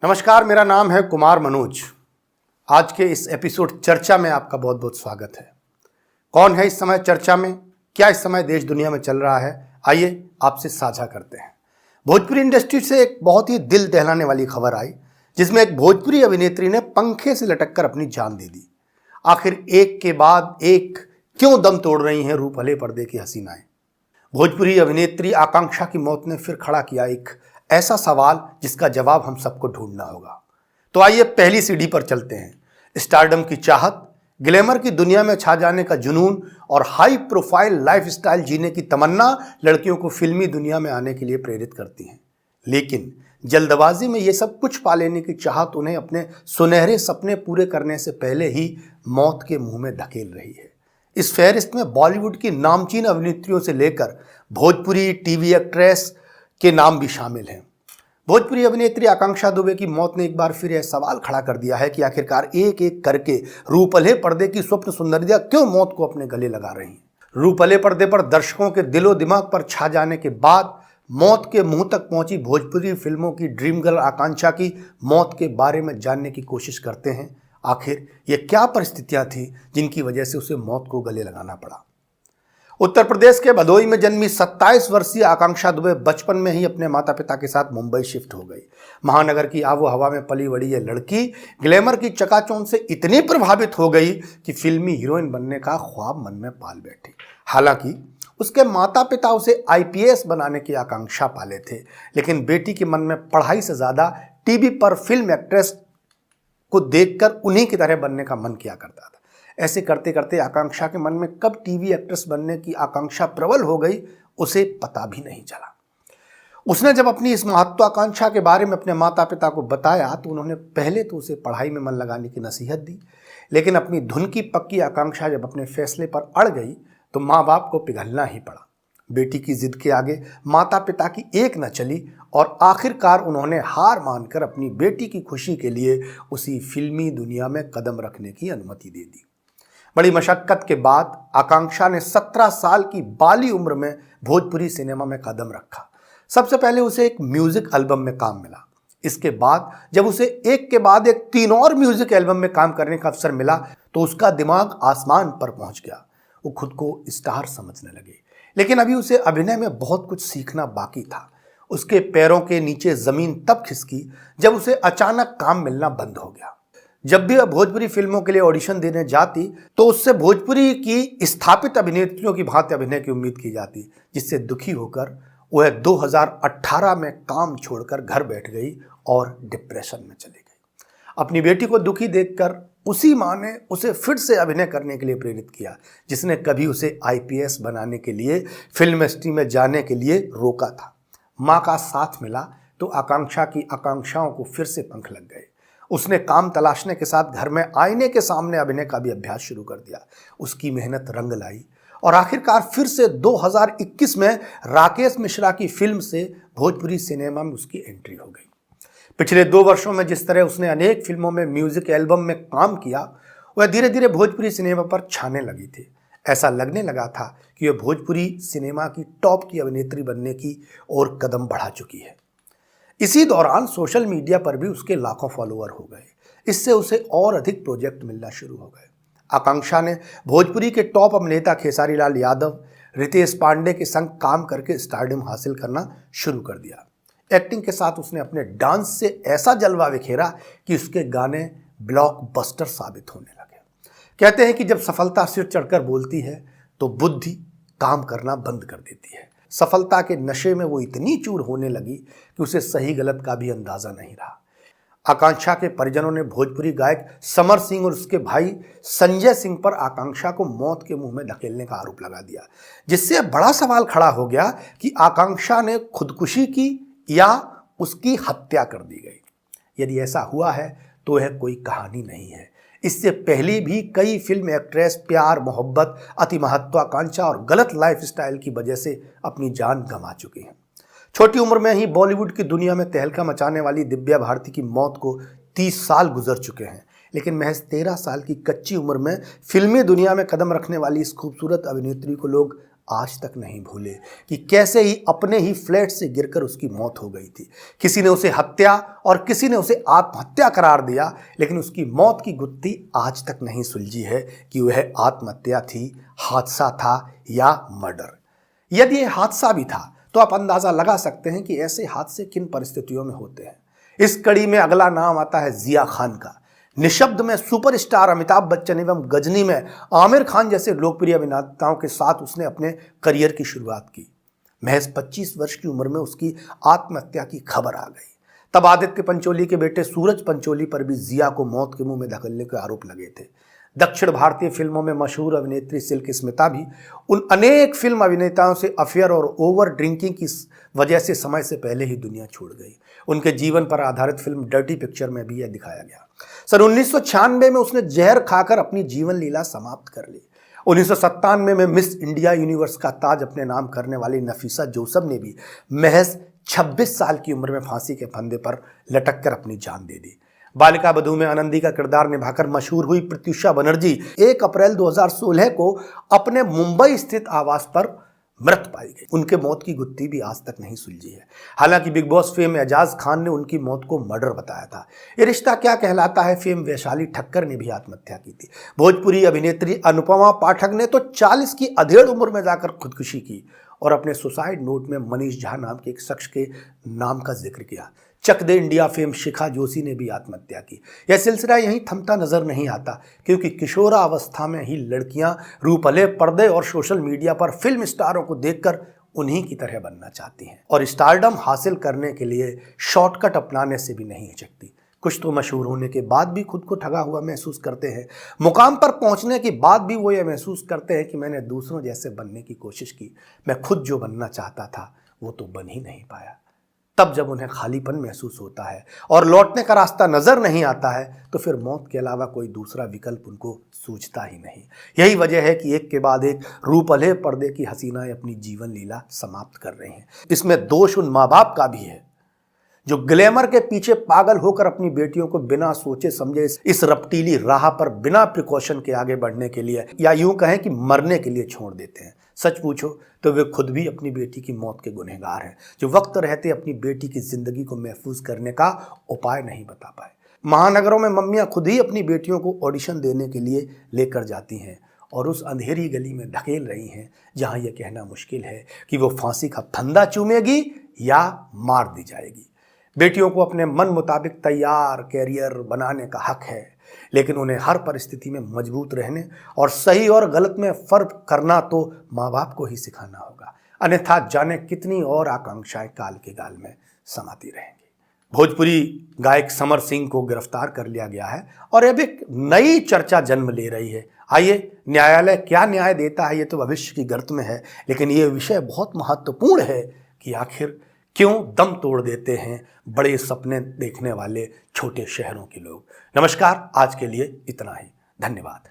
नमस्कार, मेरा नाम है कुमार मनोज। आज के इस एपिसोड चर्चा में आपका बहुत बहुत स्वागत है। कौन है इस समय चर्चा में, क्या इस समय देश दुनिया में चल रहा है, आइए आपसे साझा करते हैं। भोजपुरी इंडस्ट्री से एक बहुत ही दिल दहलाने वाली खबर आई, जिसमें एक भोजपुरी अभिनेत्री ने पंखे से लटककर अपनी जान दे दी। आखिर एक के बाद एक क्यों दम तोड़ रही हैं रूपहले पर्दे की हसीनाएं। भोजपुरी अभिनेत्री आकांक्षा की मौत ने फिर खड़ा किया एक ऐसा सवाल जिसका जवाब हम सबको ढूंढना होगा। तो आइए पहली सीढ़ी पर चलते हैं। स्टारडम की चाहत, ग्लैमर की दुनिया में छा जाने का जुनून और हाई प्रोफाइल लाइफस्टाइल जीने की तमन्ना लड़कियों को फिल्मी दुनिया में आने के लिए प्रेरित करती हैं। लेकिन जल्दबाजी में ये सब कुछ पा लेने की चाहत उन्हें अपने सुनहरे सपने पूरे करने से पहले ही मौत के मुंह में धकेल रही है। इस फहरिस्त में बॉलीवुड की नामचीन अभिनेत्रियों से लेकर भोजपुरी टीवी एक्ट्रेस के नाम भी शामिल हैं। भोजपुरी अभिनेत्री आकांक्षा दुबे की मौत ने एक बार फिर यह सवाल खड़ा कर दिया है कि आखिरकार एक एक करके रूपहले पर्दे की स्वप्न सुंदरियां क्यों मौत को अपने गले लगा रही हैं। रूपहले पर्दे पर दर्शकों के दिलो दिमाग पर छा जाने के बाद मौत के मुंह तक पहुंची भोजपुरी फिल्मों की ड्रीम गर्ल आकांक्षा की मौत के बारे में जानने की कोशिश करते हैं। आखिर ये क्या परिस्थितियां थी जिनकी वजह से उसे मौत को गले लगाना पड़ा। उत्तर प्रदेश के भदोई में जन्मी 27 वर्षीय आकांक्षा दुबे बचपन में ही अपने माता पिता के साथ मुंबई शिफ्ट हो गई। महानगर की आबो हवा में पली बड़ी ये लड़की ग्लैमर की चकाचौंध से इतनी प्रभावित हो गई कि फिल्मी हीरोइन बनने का ख्वाब मन में पाल बैठी। हालांकि उसके माता पिता उसे आईपीएस बनाने की आकांक्षा पाले थे, लेकिन बेटी के मन में पढ़ाई से ज़्यादा टीवी पर फिल्म एक्ट्रेस को देखकर उन्हीं की तरह बनने का मन किया करता था। ऐसे करते करते आकांक्षा के मन में कब टीवी एक्ट्रेस बनने की आकांक्षा प्रबल हो गई, उसे पता भी नहीं चला। उसने जब अपनी इस महत्वाकांक्षा के बारे में अपने माता पिता को बताया तो उन्होंने पहले तो उसे पढ़ाई में मन लगाने की नसीहत दी, लेकिन अपनी धुन की पक्की आकांक्षा जब अपने फैसले पर अड़ गई तो माँ बाप को पिघलना ही पड़ा। बेटी की जिद के आगे माता पिता की एक न चली और आखिरकार उन्होंने हार मानकर अपनी बेटी की खुशी के लिए उसी फिल्मी दुनिया में कदम रखने की अनुमति दे दी। बड़ी मशक्कत के बाद आकांक्षा ने 17 साल की बाली उम्र में भोजपुरी सिनेमा में कदम रखा। सबसे पहले उसे एक म्यूजिक एल्बम में काम मिला। इसके बाद जब उसे एक के बाद एक 3 और म्यूजिक एल्बम में काम करने का अवसर मिला तो उसका दिमाग आसमान पर पहुंच गया। वो खुद को स्टार समझने लगे, लेकिन अभी उसे अभिनय में बहुत कुछ सीखना बाकी था। उसके पैरों के नीचे जमीन तब खिसकी जब उसे अचानक काम मिलना बंद हो गया। जब भी वह भोजपुरी फिल्मों के लिए ऑडिशन देने जाती तो उससे भोजपुरी की स्थापित अभिनेत्रियों की भांति अभिनय की उम्मीद की जाती, जिससे दुखी होकर वह 2018 में काम छोड़कर घर बैठ गई और डिप्रेशन में चली गई। अपनी बेटी को दुखी देखकर उसी माँ ने उसे फिर से अभिनय करने के लिए प्रेरित किया, जिसने कभी उसे आईपीएस बनाने के लिए, फिल्म इंडस्ट्री में जाने के लिए रोका था। माँ का साथ मिला तो आकांक्षा की आकांक्षाओं को फिर से पंख लग गए। उसने काम तलाशने के साथ घर में आईने के सामने अभिनय का भी अभ्यास शुरू कर दिया। उसकी मेहनत रंग लाई और आखिरकार फिर से 2021 में राकेश मिश्रा की फिल्म से भोजपुरी सिनेमा में उसकी एंट्री हो गई। पिछले 2 वर्षों में जिस तरह उसने अनेक फिल्मों में म्यूजिक एल्बम में काम किया, वह धीरे धीरे भोजपुरी सिनेमा पर छाने लगी थी। ऐसा लगने लगा था कि वह भोजपुरी सिनेमा की टॉप की अभिनेत्री बनने की ओर कदम बढ़ा चुकी है। इसी दौरान सोशल मीडिया पर भी उसके लाखों फॉलोअर हो गए। इससे उसे और अधिक प्रोजेक्ट मिलना शुरू हो गए। आकांक्षा ने भोजपुरी के टॉप अभिनेता खेसारी लाल यादव, रितेश पांडे के संग काम करके स्टारडम हासिल करना शुरू कर दिया। एक्टिंग के साथ उसने अपने डांस से ऐसा जलवा बिखेरा कि उसके गाने ब्लॉकबस्टर साबित होने लगे। कहते हैं कि जब सफलता सिर चढ़कर बोलती है तो बुद्धि काम करना बंद कर देती है। सफलता के नशे में वो इतनी चूर होने लगी कि उसे सही गलत का भी अंदाजा नहीं रहा। आकांक्षा के परिजनों ने भोजपुरी गायक समर सिंह और उसके भाई संजय सिंह पर आकांक्षा को मौत के मुंह में धकेलने का आरोप लगा दिया, जिससे बड़ा सवाल खड़ा हो गया कि आकांक्षा ने खुदकुशी की या उसकी हत्या कर दी गई। यदि ऐसा हुआ है तो यह कोई कहानी नहीं है। इससे पहले भी कई फिल्म एक्ट्रेस प्यार, मोहब्बत, अति महत्वाकांक्षा और गलत लाइफस्टाइल की वजह से अपनी जान गंवा चुकी हैं। छोटी उम्र में ही बॉलीवुड की दुनिया में तहलका मचाने वाली दिव्या भारती की मौत को 30 साल गुजर चुके हैं, लेकिन महज 13 साल की कच्ची उम्र में फिल्मी दुनिया में कदम रखने वाली इस खूबसूरत अभिनेत्री को लोग आज तक नहीं भूले कि कैसे ही अपने ही फ्लैट से गिरकर उसकी मौत हो गई थी। किसी ने उसे हत्या और किसी ने उसे आत्महत्या करार दिया, लेकिन उसकी मौत की गुत्थी आज तक नहीं सुलझी है कि वह आत्महत्या थी, हादसा था या मर्डर। यदि यह हादसा भी था तो आप अंदाजा लगा सकते हैं कि ऐसे हादसे किन परिस्थितियों में होते हैं। इस कड़ी में अगला नाम आता है जिया खान का। निशब्द में सुपरस्टार अमिताभ बच्चन एवं गजनी में आमिर खान जैसे लोकप्रिय अभिनेताओं के साथ उसने अपने करियर की शुरुआत की। महज 25 वर्ष की उम्र में उसकी आत्महत्या की खबर आ गई। तब आदित्य पंचोली के बेटे सूरज पंचोली पर भी जिया को मौत के मुंह में धकेलने के आरोप लगे थे। दक्षिण भारतीय फिल्मों में मशहूर अभिनेत्री सिल्क स्मिता भी उन अनेक फिल्म अभिनेताओं से अफेयर और ओवर ड्रिंकिंग की वजह से समय से पहले ही दुनिया छोड़ गई। उनके जीवन पर आधारित फिल्म डर्टी पिक्चर में भी यह दिखाया गया। सन 1996 में उसने जहर खाकर अपनी जीवन लीला समाप्त कर ली। 1997 में मिस इंडिया यूनिवर्स का ताज अपने नाम करने वाली नफीसा जोसफ ने भी महज 26 साल की उम्र में फांसी के फंदे पर लटक कर अपनी जान दे दी। बालिका बधू में आनंदी का किरदार निभाकर मशहूर हुई प्रत्युषा बनर्जी 1 अप्रैल 2016 को अपने मुंबई स्थित आवास पर मृत पाई गई। उनके मौत की गुत्थी भी आज तक नहीं सुलझी है। हालांकि Bigg Boss fame Ejaz Khan ने उनकी मौत को मर्डर बताया था। ये रिश्ता क्या कहलाता है फेम वैशाली ठक्कर ने भी आत्महत्या की थी। भोजपुरी अभिनेत्री अनुपमा पाठक ने तो 40 की अधेड़ उम्र में जाकर खुदकुशी की और अपने सुसाइड नोट में मनीष झा नाम के एक शख्स के नाम का जिक्र किया। चक दे इंडिया फेम शिखा जोशी ने भी आत्महत्या की। यह सिलसिला यहीं थमता नजर नहीं आता, क्योंकि किशोरावस्था में ही लड़कियां रूपले पर्दे और सोशल मीडिया पर फिल्म स्टारों को देखकर उन्हीं की तरह बनना चाहती हैं और स्टारडम हासिल करने के लिए शॉर्टकट अपनाने से भी नहीं हिचकती। कुछ तो मशहूर होने के बाद भी खुद को ठगा हुआ महसूस करते हैं। मुकाम पर पहुंचने के बाद भी वो ये महसूस करते हैं कि मैंने दूसरों जैसे बनने की कोशिश की, मैं खुद जो बनना चाहता था वो तो बन ही नहीं पाया। तब जब उन्हें खालीपन महसूस होता है और लौटने का रास्ता नजर नहीं आता है, तो फिर मौत के अलावा कोई दूसरा विकल्प उनको सूझता ही नहीं। यही वजह है कि एक के बाद एक रूपले पर्दे की हसीनाएं अपनी जीवन लीला समाप्त कर रही हैं। इसमें दोष उन माँ बाप का भी है जो ग्लैमर के पीछे पागल होकर अपनी बेटियों को बिना सोचे समझे इस रपटीली राह पर बिना प्रिकॉशन के आगे बढ़ने के लिए, या यूं कहें कि मरने के लिए छोड़ देते हैं। सच पूछो तो वे खुद भी अपनी बेटी की मौत के गुनहगार हैं, जो वक्त रहते अपनी बेटी की जिंदगी को महफूज करने का उपाय नहीं बता पाए। महानगरों में मम्मियां खुद ही अपनी बेटियों को ऑडिशन देने के लिए लेकर जाती हैं और उस अंधेरी गली में धकेल रही हैं जहां यह कहना मुश्किल है कि वो फांसी का फंदा चूमेगी या मार दी जाएगी। बेटियों को अपने मन मुताबिक तैयार कैरियर बनाने का हक है, लेकिन उन्हें हर परिस्थिति में मजबूत रहने और सही और गलत में फर्क करना तो माँ बाप को ही सिखाना होगा, अन्यथा जाने कितनी और आकांक्षाएं काल के गाल में समाती रहेंगी। भोजपुरी गायक समर सिंह को गिरफ्तार कर लिया गया है और अब एक नई चर्चा जन्म ले रही है। आइए, न्यायालय क्या न्याय देता है ये तो भविष्य की गर्त में है, लेकिन ये विषय बहुत महत्वपूर्ण है कि आखिर क्यों दम तोड़ देते हैं बड़े सपने देखने वाले छोटे शहरों के लोग। नमस्कार, आज के लिए इतना ही। धन्यवाद।